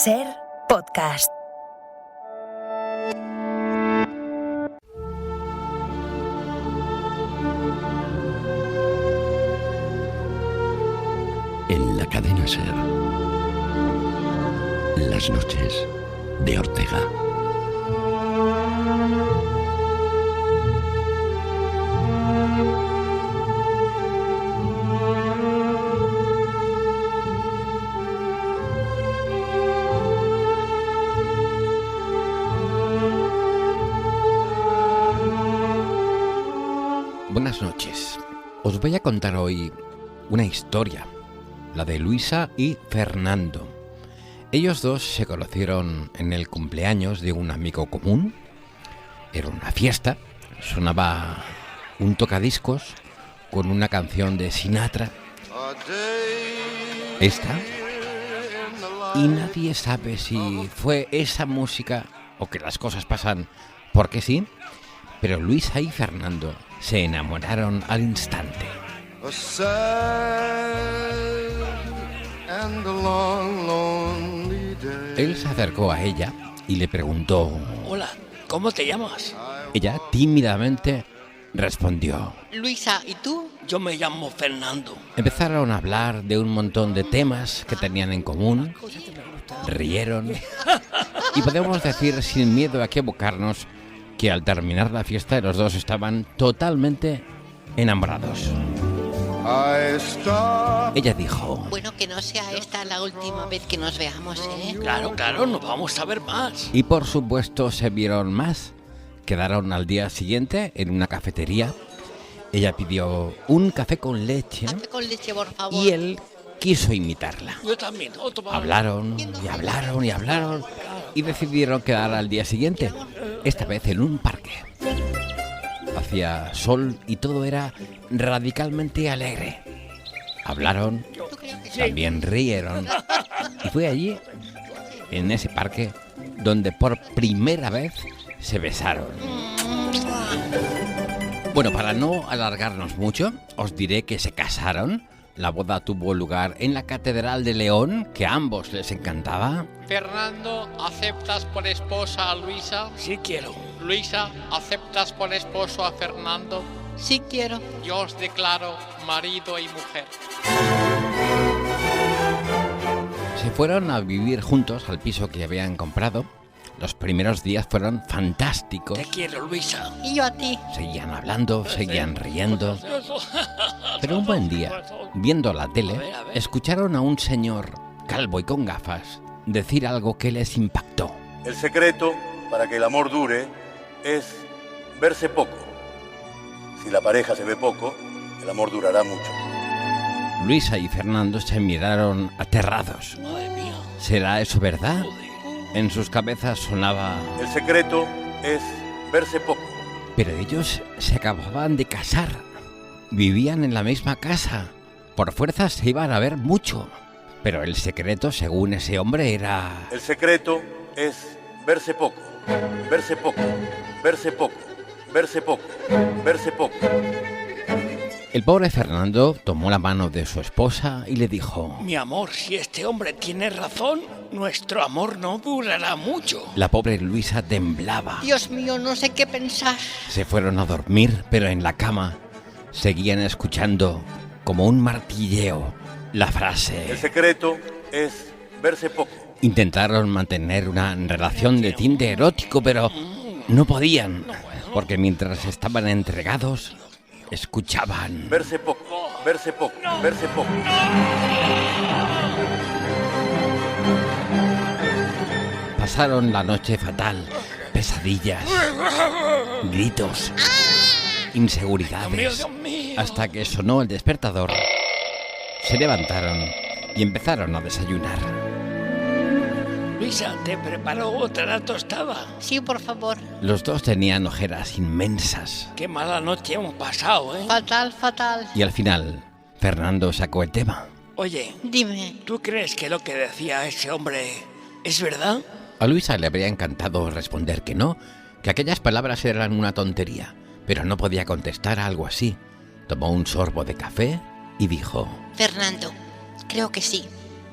Ser podcast. En la cadena Ser, las noches de Ortega. Buenas noches. Os voy a contar hoy una historia, la de Luisa y Fernando. Ellos dos se conocieron en el cumpleaños de un amigo común. Era una fiesta, sonaba un tocadiscos con una canción de Sinatra, esta, y nadie sabe si fue esa música o que las cosas pasan porque sí, pero Luisa y Fernando se enamoraron al instante. Él se acercó a ella y le preguntó: Hola, ¿cómo te llamas? Ella tímidamente respondió: Luisa, ¿y tú? Yo me llamo Fernando. Empezaron a hablar de un montón de temas que tenían en común, rieron y podemos decir sin miedo a equivocarnos que al terminar la fiesta los dos estaban totalmente enamorados. Ella dijo: Bueno, que no sea esta la última vez que nos veamos, ¿eh? Claro, nos vamos a ver más. Y por supuesto se vieron más. Quedaron al día siguiente en una cafetería. Ella pidió un café con leche. Café con leche, por favor. Y él quiso imitarla. Yo también. Hablaron y hablaron y hablaron y decidieron quedar al día siguiente, esta vez en un parque. Hacía sol y todo era radicalmente alegre. Hablaron, también rieron. Y fue allí, en ese parque, donde por primera vez se besaron. Bueno, para no alargarnos mucho, os diré que se casaron. La boda tuvo lugar en la Catedral de León, que a ambos les encantaba. Fernando, ¿aceptas por esposa a Luisa? Sí quiero. Luisa, ¿aceptas por esposo a Fernando? Sí quiero. Yo os declaro marido y mujer. Se fueron a vivir juntos al piso que habían comprado. Los primeros días fueron fantásticos. Te quiero, Luisa. Y yo a ti. Seguían hablando, seguían riendo. Pero un buen día, viendo la tele, escucharon a un señor calvo y con gafas decir algo que les impactó. El secreto para que el amor dure es verse poco. Si la pareja se ve poco, el amor durará mucho. Luisa y Fernando se miraron aterrados. Madre mía. ¿Será eso verdad? En sus cabezas sonaba: El secreto es verse poco. pero ellos se acababan de casar. Vivían en la misma casa. Por fuerza se iban a ver mucho. Pero el secreto, según ese hombre, era... El secreto es verse poco, verse poco, verse poco, verse poco, verse poco. El pobre Fernando tomó la mano de su esposa y le dijo: Mi amor, si este hombre tiene razón, nuestro amor no durará mucho. La pobre Luisa temblaba. Dios mío, no sé qué pensar. Se fueron a dormir, pero en la cama seguían escuchando como un martilleo la frase. El secreto es verse poco. Intentaron mantener una relación de tinte erótico, pero no podían, porque mientras estaban entregados, escuchaban. Verse poco, verse poco, verse poco. Pasaron la noche fatal, pesadillas, gritos, inseguridades, Dios mío. hasta que sonó el despertador. Se levantaron y empezaron a desayunar. Luisa, te preparo otra tostada. Sí, por favor. Los dos tenían ojeras inmensas Qué mala noche hemos pasado, ¿eh? Fatal, fatal. y al final Fernando sacó el tema. Oye, Dime. ¿tú crees que lo que decía ese hombre es verdad? A Luisa le habría encantado responder que no, que aquellas palabras eran una tontería, pero no podía contestar a algo así. Tomó un sorbo de café y dijo: Fernando, creo que sí,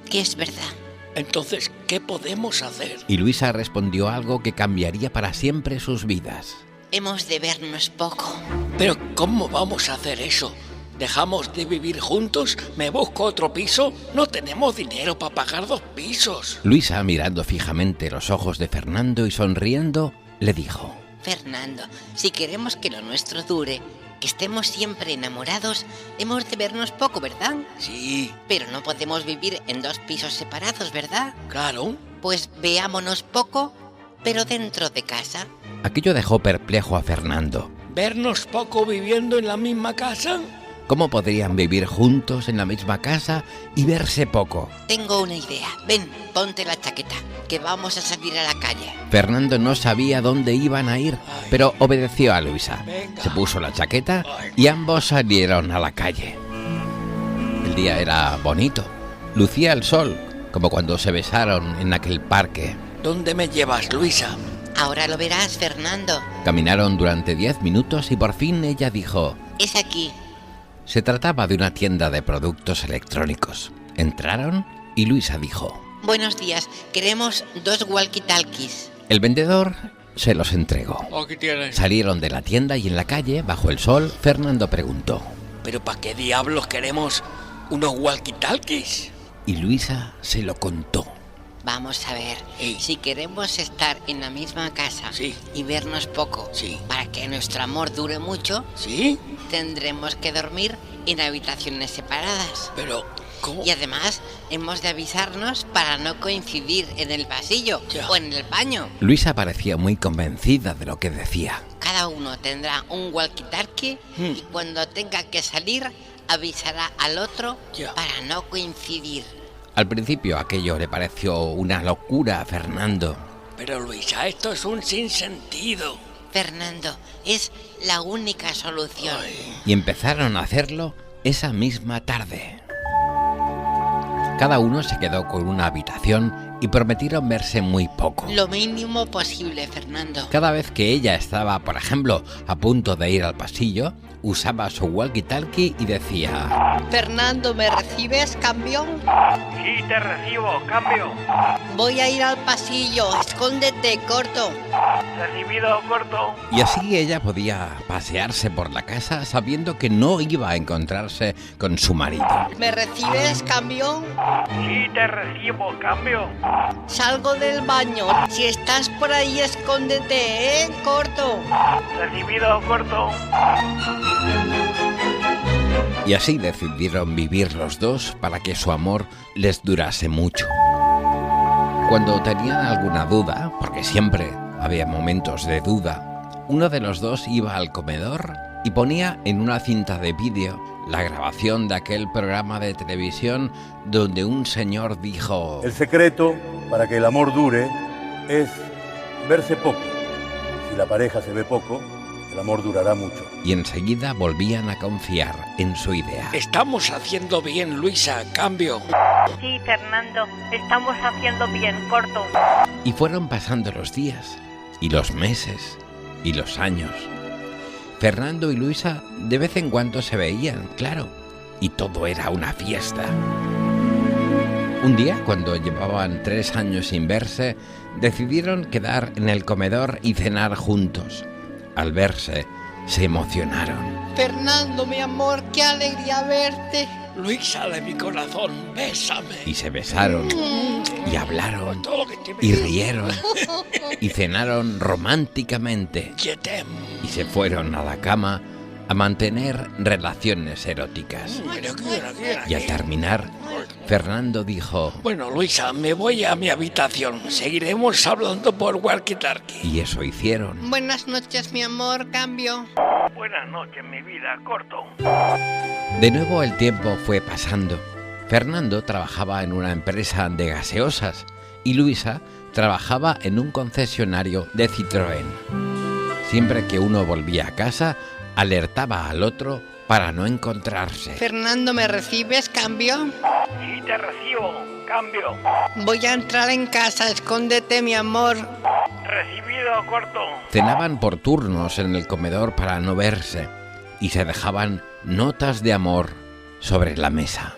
que es verdad. Entonces, ¿qué podemos hacer? Y Luisa respondió algo que cambiaría para siempre sus vidas. Hemos de vernos poco. Pero ¿cómo vamos a hacer eso? ¿Dejamos de vivir juntos? ¿Me busco otro piso? No tenemos dinero para pagar 2 pisos. Luisa, mirando fijamente los ojos de Fernando y sonriendo, le dijo: Fernando, si queremos que lo nuestro dure, que estemos siempre enamorados, hemos de vernos poco, ¿verdad? Sí, Pero no podemos vivir en 2 pisos separados, ¿verdad? claro. Pues veámonos poco, pero dentro de casa. Aquello dejó perplejo a Fernando. ¿Vernos poco viviendo en la misma casa? ¿Cómo podrían vivir juntos en la misma casa y verse poco? Tengo una idea. Ven, ponte la chaqueta, que vamos a salir a la calle. Fernando no sabía dónde iban a ir, pero obedeció a Luisa. Venga. Se puso la chaqueta y ambos salieron a la calle. El día era bonito. Lucía el sol, como cuando se besaron en aquel parque. ¿Dónde me llevas, Luisa? Ahora lo verás, Fernando. Caminaron durante 10 minutos y por fin ella dijo: Es aquí. se trataba de una tienda de productos electrónicos. Entraron y Luisa dijo: Buenos días, queremos 2 walkie-talkies. El vendedor se los entregó. Aquí tienes. Salieron de la tienda y en la calle, bajo el sol, Fernando preguntó. ¿Pero para qué diablos queremos unos walkie-talkies? Y Luisa se lo contó. Vamos a ver, Sí. si queremos estar en la misma casa Sí. y vernos poco, Sí. para que nuestro amor dure mucho, ¿Sí? tendremos que dormir en habitaciones separadas. Pero, ¿cómo? Y además, hemos de avisarnos para no coincidir en el pasillo Ya. o en el baño. Luisa parecía muy convencida de lo que decía. Cada uno tendrá un walkie-talkie y cuando tenga que salir, avisará al otro Ya. para no coincidir. Al principio aquello le pareció una locura a Fernando. Pero, Luisa, esto es un sinsentido. Fernando, es la única solución. Y empezaron a hacerlo esa misma tarde. Cada uno se quedó con una habitación y prometieron verse muy poco. Lo mínimo posible, Fernando. Cada vez que ella estaba, por ejemplo, a punto de ir al pasillo, usaba su walkie-talkie y decía: Fernando, ¿me recibes, campeón? Sí, te recibo, cambio. Voy a ir al pasillo, escóndete, corto. Recibido, corto. y así ella podía pasearse por la casa sabiendo que no iba a encontrarse con su marido. ¿Me recibes, campeón? Sí, te recibo, cambio. Salgo del baño. Si estás por ahí, escóndete, corto. Recibido, corto. Y así decidieron vivir los dos para que su amor les durase mucho. Cuando tenían alguna duda, porque siempre había momentos de duda, uno de los dos iba al comedor y ponía en una cinta de vídeo la grabación de aquel programa de televisión donde un señor dijo: El secreto para que el amor dure es verse poco. Si la pareja se ve poco, el amor durará mucho. y enseguida volvían a confiar en su idea. Estamos haciendo bien, Luisa, cambio. Sí, Fernando, estamos haciendo bien, corto. Y fueron pasando los días, y los meses, y los años. Fernando y Luisa de vez en cuando se veían, claro, y todo era una fiesta. Un día, cuando llevaban 3 años sin verse, decidieron quedar en el comedor y cenar juntos. Al verse, se emocionaron. Fernando, mi amor, qué alegría verte. Luisa de mi corazón, bésame. Y se besaron, y hablaron, Todo lo que te y rieron, y cenaron románticamente. Quietem. Y se fueron a la cama a mantener relaciones eróticas. Pero quiero. Y al terminar, Fernando dijo: Bueno, Luisa, me voy a mi habitación. Seguiremos hablando por walkie-talkie. y eso hicieron. Buenas noches, mi amor, cambio. Buenas noches, mi vida, corto. De nuevo el tiempo fue pasando. Fernando trabajaba en una empresa de gaseosas y Luisa trabajaba en un concesionario de Citroën. Siempre que uno volvía a casa, alertaba al otro para no encontrarse. Fernando, ¿me recibes, cambio? Sí, te recibo, cambio. Voy a entrar en casa, escóndete, mi amor. Recibido, corto. Cenaban por turnos en el comedor para no verse y se dejaban notas de amor sobre la mesa.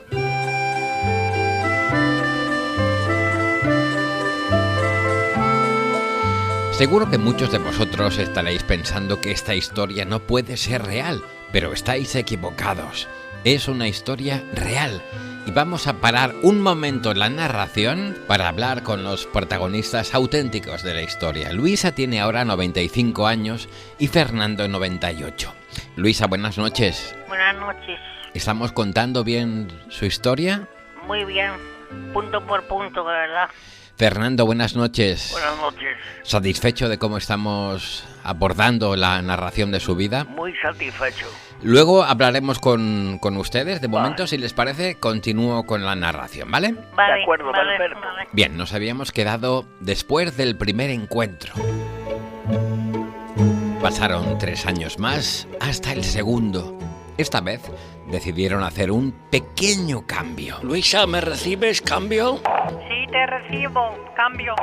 Seguro que muchos de vosotros estaréis pensando que esta historia no puede ser real, pero estáis equivocados. Es una historia real. Y vamos a parar un momento en la narración para hablar con los protagonistas auténticos de la historia. Luisa tiene ahora 95 años y Fernando 98. Luisa, buenas noches. Buenas noches. ¿Estamos contando bien su historia? Muy bien. Punto por punto, de verdad. Fernando, buenas noches. Buenas noches. ¿Satisfecho de cómo estamos abordando la narración de su vida? Muy satisfecho. Luego hablaremos con ustedes. De momento, si les parece, continúo con la narración, ¿vale? Vale, De acuerdo, vale, perfecto. vale. Bien, nos habíamos quedado después del primer encuentro. Pasaron 3 años más hasta el segundo. Esta vez decidieron hacer un pequeño cambio. Luisa, ¿me recibes, cambio? Sí, te recibo. Cambio.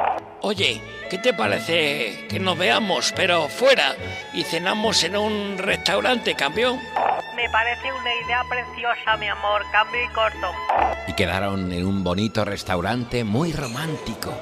Oye, ¿qué te parece que nos veamos, pero fuera, y cenamos en un restaurante, cambio? Me parece una idea preciosa, mi amor. Cambio y corto. Y quedaron en un bonito restaurante muy romántico.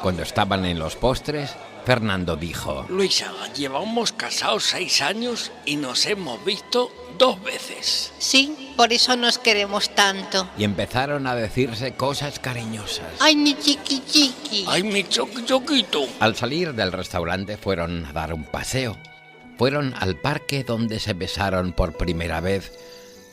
Cuando estaban en los postres, Fernando dijo: Luisa, llevamos casados 6 años y nos hemos visto 2 veces. Sí, por eso nos queremos tanto. y empezaron a decirse cosas cariñosas. Ay, mi chiqui chiqui. Ay, mi choquito. Al salir del restaurante fueron a dar un paseo. Fueron al parque donde se besaron por primera vez.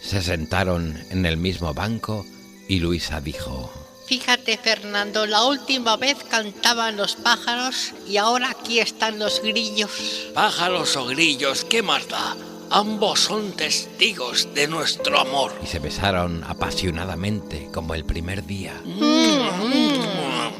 Se sentaron en el mismo banco y Luisa dijo: Fíjate, Fernando, la última vez cantaban los pájaros y ahora aquí están los grillos. Pájaros o grillos, ¿qué más da? Ambos son testigos de nuestro amor. y se besaron apasionadamente como el primer día.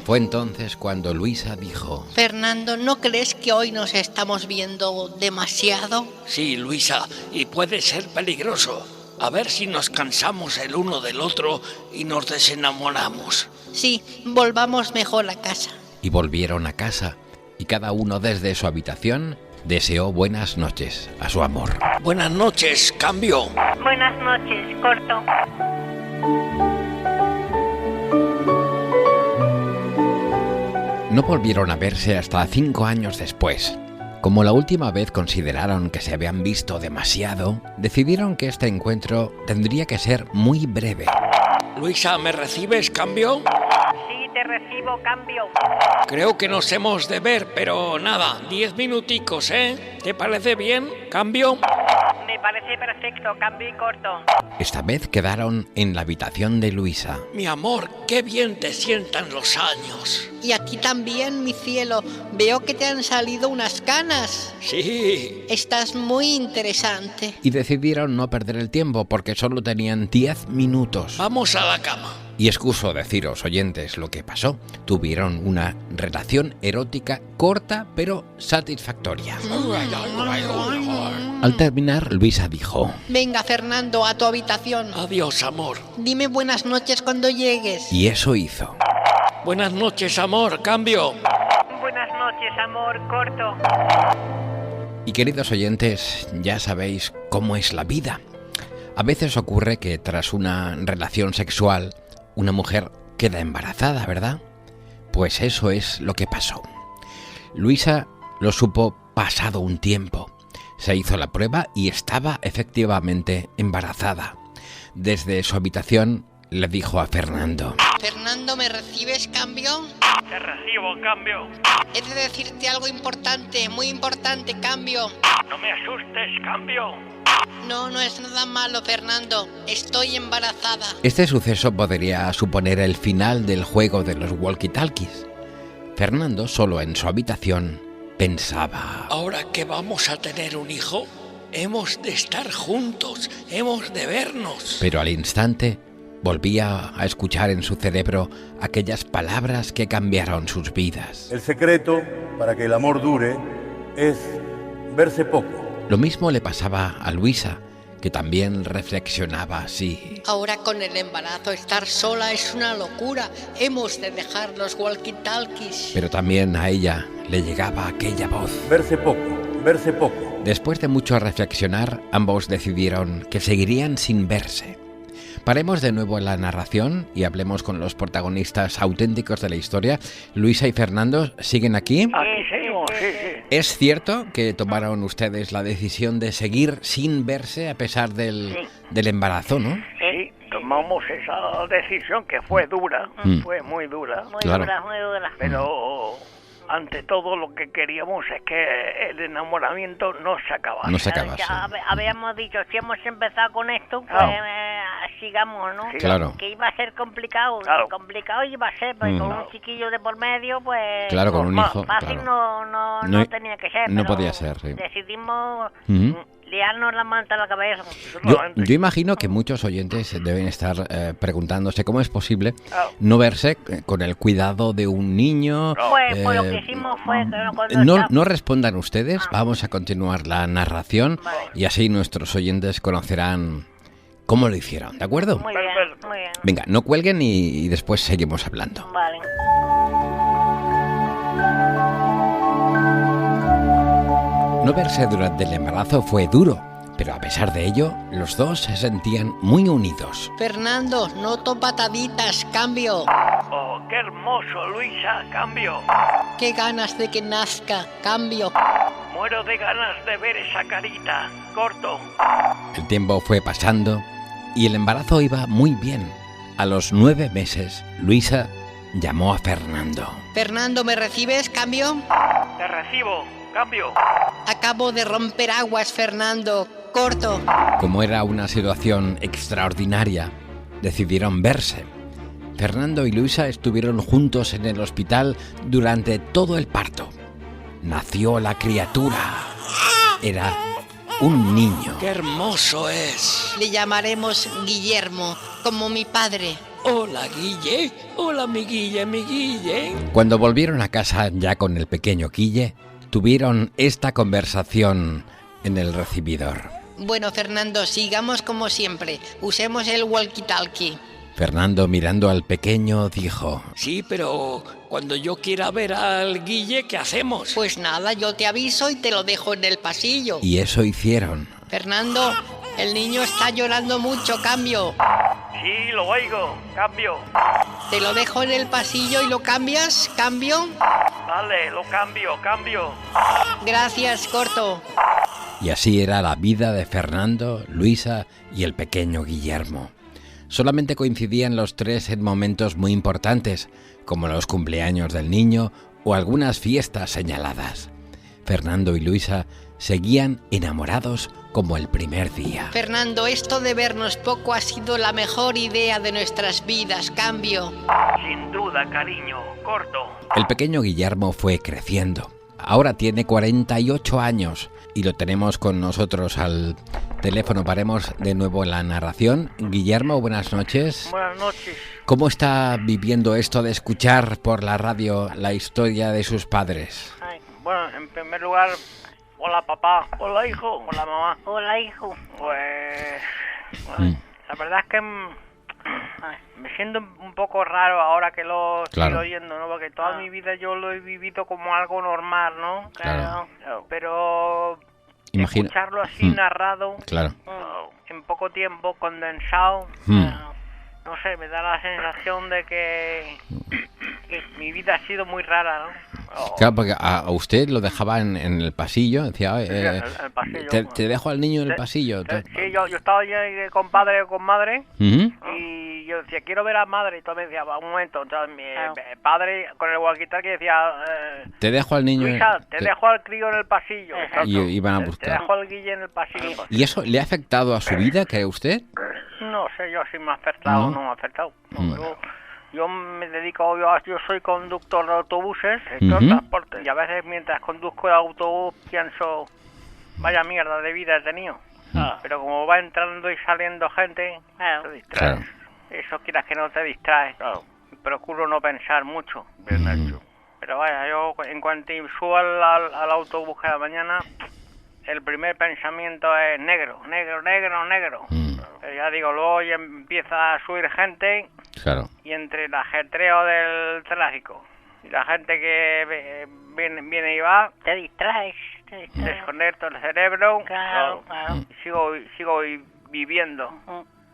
Fue entonces cuando Luisa dijo: Fernando, ¿no crees que hoy nos estamos viendo demasiado? Sí, Luisa, y puede ser peligroso. A ver si nos cansamos el uno del otro y nos desenamoramos. Sí, volvamos mejor a casa. y volvieron a casa, y cada uno desde su habitación deseó buenas noches a su amor. Buenas noches, cambio. Buenas noches. Corto. No volvieron a verse hasta 5 años después. Como la última vez consideraron que se habían visto demasiado, decidieron que este encuentro tendría que ser muy breve. Luisa, ¿me recibes, cambio? Sí, te recibo. Cambio. Creo que nos hemos de ver, pero nada, 10 minuticos, ¿eh? ¿Te parece bien, cambio? Me parece perfecto. Cambio y corto. Esta vez quedaron en la habitación de Luisa. Mi amor, qué bien te sientan los años. Y aquí también, mi cielo, veo que te han salido unas canas. Sí. Estás muy interesante. Y decidieron no perder el tiempo porque solo tenían 10 minutos. Vamos a la cama. Y excuso deciros, oyentes, lo que pasó. Tuvieron una relación erótica corta pero satisfactoria. Al terminar, Luisa dijo: Venga, Fernando, a tu habitación. Adiós, amor. Dime buenas noches cuando llegues. y eso hizo. Buenas noches, amor, cambio. Buenas noches, amor. Corto. Y queridos oyentes, ya sabéis cómo es la vida. A veces ocurre que tras una relación sexual, una mujer queda embarazada, ¿verdad? Pues eso es lo que pasó. Luisa lo supo pasado un tiempo. Se hizo la prueba y estaba efectivamente embarazada. Desde su habitación le dijo a Fernando: Fernando, ¿me recibes, cambio? Te recibo, cambio. He de decirte algo importante, muy importante, cambio. No me asustes, cambio. No, no es nada malo, Fernando. Estoy embarazada. Este suceso podría suponer el final del juego de los walkie-talkies. Fernando, solo en su habitación, pensaba: Ahora que vamos a tener un hijo, hemos de estar juntos, hemos de vernos. Pero al instante volvía a escuchar en su cerebro aquellas palabras que cambiaron sus vidas. El secreto para que el amor dure es verse poco. Lo mismo le pasaba a Luisa, que también reflexionaba así. Ahora con el embarazo estar sola es una locura. Hemos de dejar los walkie-talkies. Pero también a ella le llegaba aquella voz. Verse poco, verse poco. Después de mucho reflexionar, ambos decidieron que seguirían sin verse. Paremos de nuevo en la narración y hablemos con los protagonistas auténticos de la historia. Luisa y Fernando, ¿siguen aquí? Aquí seguimos, sí. ¿Es cierto que tomaron ustedes la decisión de seguir sin verse a pesar del embarazo, no? Sí, tomamos esa decisión que fue dura, fue muy dura. Muy Claro. dura, muy dura. Pero ante todo lo que queríamos es que el enamoramiento no se acabase. No se acaba, sí. Ya habíamos dicho, si hemos empezado con esto, pues Claro. sigamos, ¿no? Sí. Claro. Que iba a ser complicado, Claro. complicado iba a ser, porque con un chiquillo de por medio, pues... Claro, con un normal, hijo. Fácil Claro. no No- tenía que ser. no pero podía ser, sí. Decidimos Ujú. liarnos la manta a la cabeza. Yo imagino que muchos oyentes deben estar preguntándose cómo es posible Claro. no verse con el cuidado de un niño. Pues lo que hicimos fue... que cuando No respondan ustedes, vamos a continuar la narración Vale. y así nuestros oyentes conocerán cómo lo hicieron, ¿de acuerdo? Muy bien, Perfecto. muy bien. Venga, no cuelguen y después seguimos hablando. Vale. No verse durante el embarazo fue duro, pero a pesar de ello, los dos se sentían muy unidos. Fernando, noto pataditas, cambio. Oh, qué hermoso, Luisa, cambio. Qué ganas de que nazca, cambio. Muero de ganas de ver esa carita. Corto. El tiempo fue pasando y el embarazo iba muy bien. A los 9 meses, Luisa llamó a Fernando. Fernando, ¿me recibes, cambio? Te recibo. Cambio. Acabo de romper aguas, Fernando. Corto. Como era una situación extraordinaria, decidieron verse. Fernando y Luisa estuvieron juntos en el hospital durante todo el parto. Nació la criatura. Era un niño. ¡Qué hermoso es! Le llamaremos Guillermo, como mi padre. Hola, Guille. Hola, mi Guille. Cuando volvieron a casa ya con el pequeño Guille, tuvieron esta conversación en el recibidor. Bueno, Fernando, sigamos como siempre. Usemos el walkie-talkie. Fernando, mirando al pequeño, dijo: Sí, pero cuando yo quiera ver al Guille, ¿qué hacemos? Pues nada, yo te aviso y te lo dejo en el pasillo. y eso hicieron. Fernando, el niño está llorando mucho, cambio. Sí, lo oigo. Cambio. Te lo dejo en el pasillo y lo cambias, cambio. Vale, lo cambio. Gracias, corto. Y así era la vida de Fernando, Luisa y el pequeño Guillermo. Solamente coincidían los tres en momentos muy importantes, como los cumpleaños del niño o algunas fiestas señaladas. Fernando y Luisa seguían enamorados como el primer día. Fernando, esto de vernos poco ha sido la mejor idea de nuestras vidas, cambio. Sin duda, cariño. Corto. El pequeño Guillermo fue creciendo. Ahora tiene 48 años y lo tenemos con nosotros al teléfono. Paremos de nuevo la narración. Guillermo, buenas noches. Buenas noches. ¿Cómo está viviendo esto de escuchar por la radio la historia de sus padres? Ay, bueno, en primer lugar, hola papá. Hola hijo. Hola mamá. Hola, hijo. Pues... bueno, la verdad es que me siento un poco raro ahora que lo Claro. estoy oyendo, ¿no? Porque toda mi vida yo lo he vivido como algo normal, ¿no? Claro. Pero Imagina- escucharlo así narrado, Claro. en poco tiempo, condensado, no sé, me da la sensación de que mi vida ha sido muy rara, ¿no? Claro, porque a usted lo dejaba en el pasillo, decía, en el pasillo. te dejo al niño en el pasillo. Sí, yo estaba allí con padre o con madre Ujú. y yo decía, quiero ver a madre, y todo me decía, va, un momento, entonces mi Claro. padre con el walkie-talkie decía, Te dejo al niño. Luisa, te dejo al crío en el pasillo. Y iban a Te buscar. dejo al Guille en el pasillo. ¿Y eso le ha afectado a su vida, cree usted? No sé yo si me ha afectado o ¿No? no me ha afectado. No, yo me dedico, yo soy conductor de autobuses, de Ujú. transporte, y a veces mientras conduzco el autobús pienso, vaya mierda de vida he tenido. Pero como va entrando y saliendo gente, te distraes. Claro. Eso quieras que no te distraes. Procuro no pensar mucho. Pero vaya, yo en cuanto subo al autobús cada mañana, el primer pensamiento es negro. Pero ya digo, luego ya empieza a subir gente Claro. y entre el ajetreo del tráfico y la gente que viene y va, Te distraes. desconecto el cerebro. Claro. Y sigo viviendo.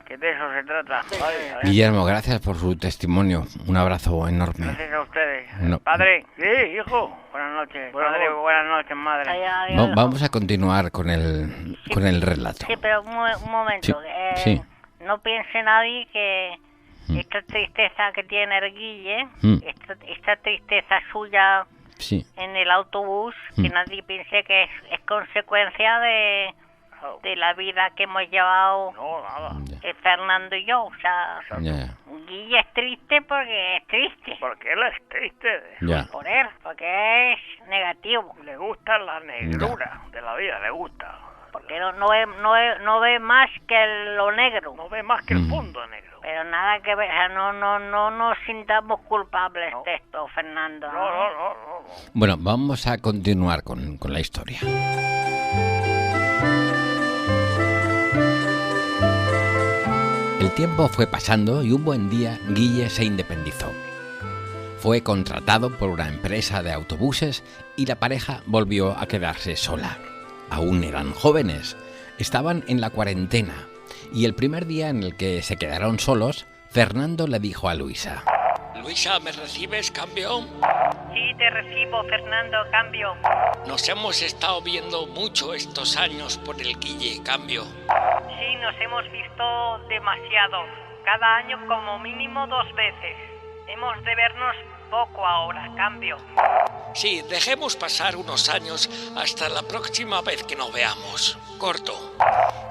que de eso se trata. Ay. Guillermo, gracias por su testimonio. Un abrazo enorme. Gracias a ustedes. No. Padre. Sí, hijo. Buenas noches. Padre, buenas noches, madre. Vamos a continuar con el relato. Sí, pero un momento. Sí. No piense nadie que esta tristeza que tiene el Guille, esta tristeza suya en el autobús, que nadie piense que es consecuencia de la vida que hemos llevado Fernando y yo. O sea, Guille es triste porque es triste. Porque él es triste. Por él, porque es negativo. Le gusta la negrura de la vida, le gusta. Porque no ve más que lo negro. No ve más que el fondo negro. Pero nada que ver, no nos sintamos culpables de esto, Fernando. No. Bueno, vamos a continuar con la historia. El tiempo fue pasando y un buen día Guille se independizó. Fue contratado por una empresa de autobuses y la pareja volvió a quedarse sola. Aún eran jóvenes, estaban en la cuarentena, y el primer día en el que se quedaron solos, Fernando le dijo a Luisa: Luisa, ¿me recibes, cambio? Sí, te recibo, Fernando, cambio. Nos hemos estado viendo mucho estos años por el Guille, cambio. Sí, nos hemos visto demasiado, cada año como mínimo 2 veces. Hemos de vernos poco ahora, cambio. Sí, dejemos pasar unos años hasta la próxima vez que nos veamos. Corto.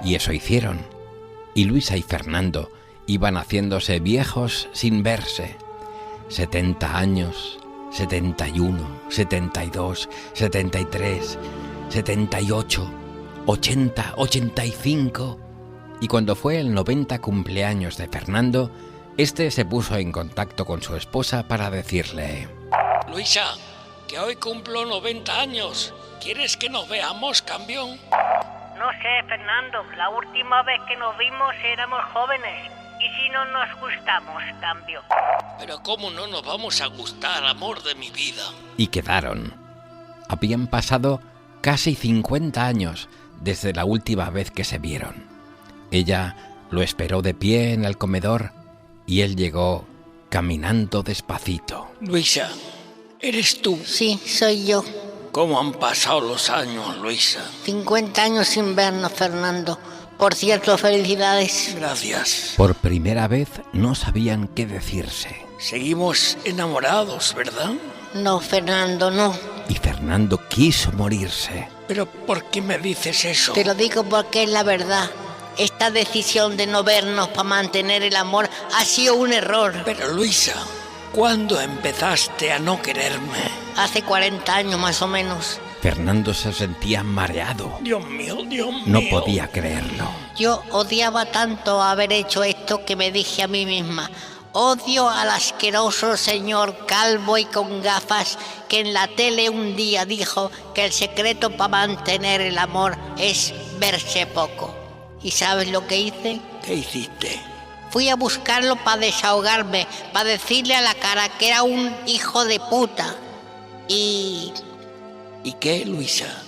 Y eso hicieron. Y Luisa y Fernando iban haciéndose viejos sin verse. 70 años, 71, 72, 73, 78, 80, 85... Y cuando fue el 90 cumpleaños de Fernando, este se puso en contacto con su esposa para decirle: Luisa, que hoy cumplo 90 años. ¿Quieres que nos veamos, campeón? No sé, Fernando. La última vez que nos vimos éramos jóvenes. ¿Y si no nos gustamos, cambio? Pero ¿cómo no nos vamos a gustar, amor de mi vida? Y quedaron. Habían pasado casi 50 años desde la última vez que se vieron. Ella lo esperó de pie en el comedor y él llegó caminando despacito. Luisa, ¿eres tú? Sí, soy yo. ¿Cómo han pasado los años, Luisa? 50 años sin vernos, Fernando. Por cierto, felicidades. Gracias. Por primera vez no sabían qué decirse. Seguimos enamorados, ¿verdad? No, Fernando, no. Y Fernando quiso morirse. ¿Pero por qué me dices eso? Te lo digo porque es la verdad. Esta decisión de no vernos para mantener el amor ha sido un error. Pero Luisa, ¿cuándo empezaste a no quererme? Hace 40 años más o menos. Fernando se sentía mareado. Dios mío, Dios mío. No podía creerlo. Yo odiaba tanto haber hecho esto que me dije a mí misma: odio al asqueroso señor calvo y con gafas que en la tele un día dijo que el secreto para mantener el amor es verse poco. ¿Y sabes lo que hice? ¿Qué hiciste? Fui a buscarlo para desahogarme, para decirle a la cara que era un hijo de puta. ¿Y qué, Luisa?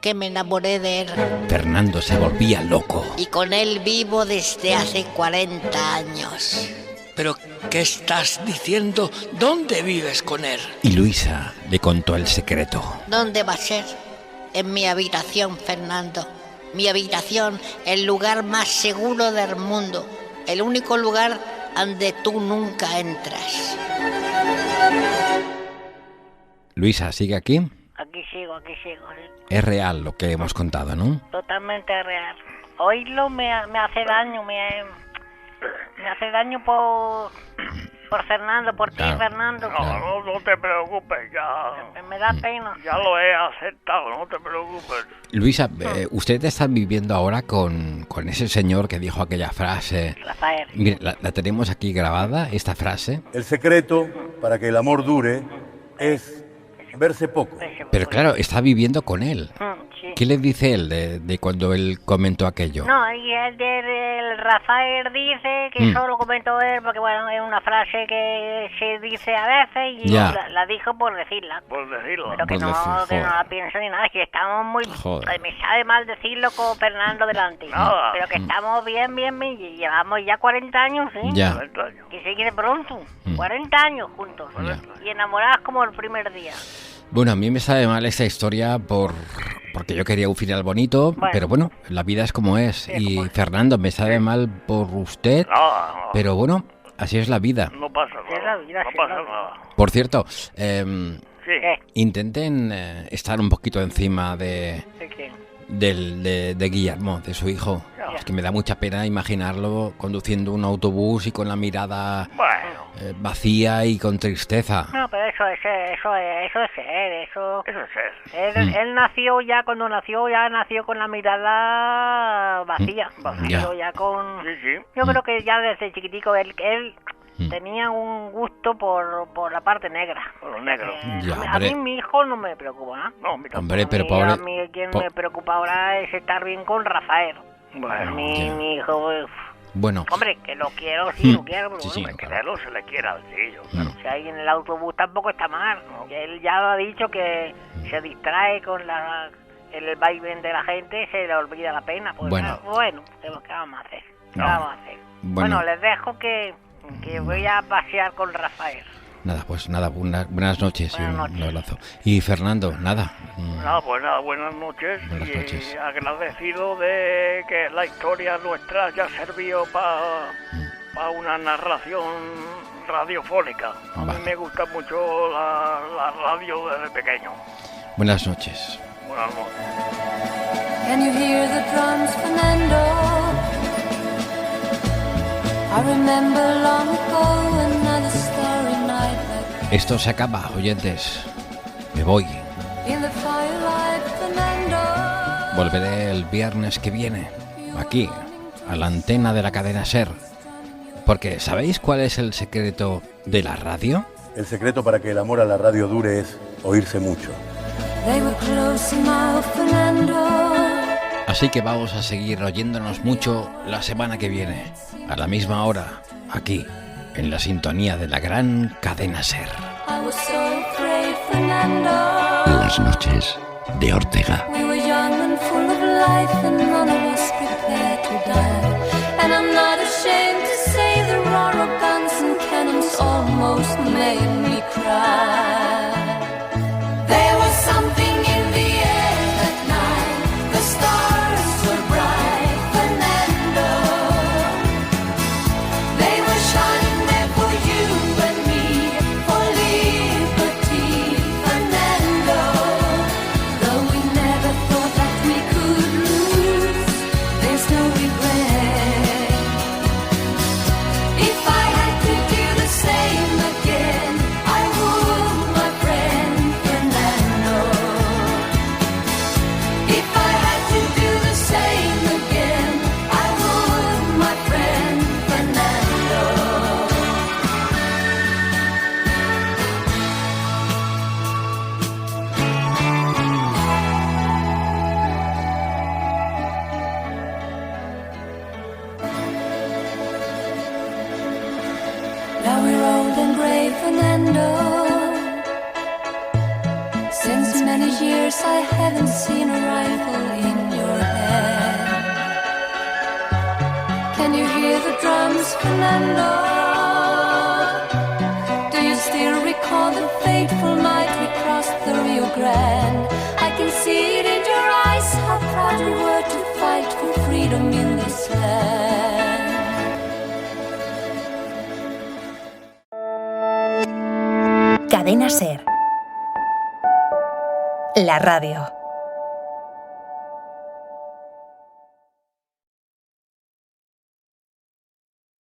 Que me enamoré de él. Fernando se volvía loco. Y con él vivo desde hace 40 años. ¿Pero qué estás diciendo? ¿Dónde vives con él? Y Luisa le contó el secreto. ¿Dónde va a ser? En mi habitación, Fernando. Mi habitación, el lugar más seguro del mundo. El único lugar donde tú nunca entras. Luisa, ¿sigue aquí? Aquí sigo. Es real lo que hemos contado, ¿no? Totalmente real. Oírlo me hace daño, me hace daño por Fernando, por ti, Claro. Fernando. No te preocupes, ya. Me da pena. Ya lo he aceptado, no te preocupes. Luisa, usted está viviendo ahora con ese señor que dijo aquella frase. Rafael. Mire, la tenemos aquí grabada, esta frase. El secreto para que el amor dure es verse poco. Pero claro, está viviendo con él. Sí. ¿Qué le dice él de cuando él comentó aquello? No, y el Rafael dice que eso lo comentó él porque, bueno, es una frase que se dice a veces y la dijo por decirla. Por decirlo. Pero que no la pienso ni nada, que estamos muy... Joder. Me sabe mal decirlo con Fernando delante. Nada. Pero que estamos bien, y llevamos ya 40 años, ¿sí? Ya. 40 años. Que se quiere pronto. 40 años juntos. Ya. Y enamorados como el primer día. Bueno, a mí me sabe mal esta historia porque yo quería un final bonito, pero bueno, la vida es como es. Y Fernando, me sabe mal por usted, pero bueno, así es la vida. No pasa nada. No pasa nada. Por cierto, Sí. intenten estar un poquito encima de Guillermo, de su hijo. Es que me da mucha pena imaginarlo conduciendo un autobús y con la mirada vacía y con tristeza. No, pero eso es él. Él nació ya, cuando nació con la mirada vacía. Ya con... Sí. Yo creo que ya desde chiquitico él tenía un gusto por la parte negra. Por los negros. A mí mi hijo no me preocupa, ¿no? No, mira. Hombre, pero pobre... A mí quien me preocupa ahora es estar bien con Rafael. Bueno, mi hijo... Bueno. Hombre, que lo quiero, sí, lo quiero, pero Sí, bueno, quererlo se le quiera al tío. si hay en el autobús tampoco está mal. Que él ya lo ha dicho que se distrae con el vaivén de la gente, se le olvida la pena. Pues Bueno. ¿qué vamos a hacer? Bueno. Les dejo que voy a pasear con Rafael. Nada, buenas noches y un abrazo. Y Fernando, nada. Buenas noches. Buenas noches. Agradecido de que la historia nuestra haya servido para una narración radiofónica. A mí me gusta mucho la radio desde pequeño. Buenas noches. Buenas noches. Can you hear the drums, Fernando? I remember long ago another starry night. Esto se acaba, oyentes. Me voy. In the firelight, Fernando. Volveré el viernes que viene, aquí, a la antena de la cadena SER. Porque, ¿sabéis cuál es el secreto de la radio? El secreto para que el amor a la radio dure es oírse mucho. They were close enough, Fernando. Así que vamos a seguir oyéndonos mucho la semana que viene, a la misma hora, aquí, en la sintonía de la gran cadena SER. I was so afraid, Fernando. Las noches de Ortega. We were young and full of life and none of us prepared to die. And I'm not ashamed to say the roar of guns and cannons almost made me cry. There was something in the air that night. The stars were bright, Fernando. They were shining there for you and me, for liberty, Fernando. Though we never thought that we could lose, there's no regret. If I had to do the same again, I would, my friend Fernando. If I had to do the same again, I would, my friend Fernando. Now we're old and gray, Fernando. Since many years I haven't seen a rifle in your hand. Can you hear the drums, Fernando? Do you still recall the fateful night we crossed the Rio Grande? I can see it in your eyes, how proud we were to fight for freedom in this land. Cadena SER. La radio.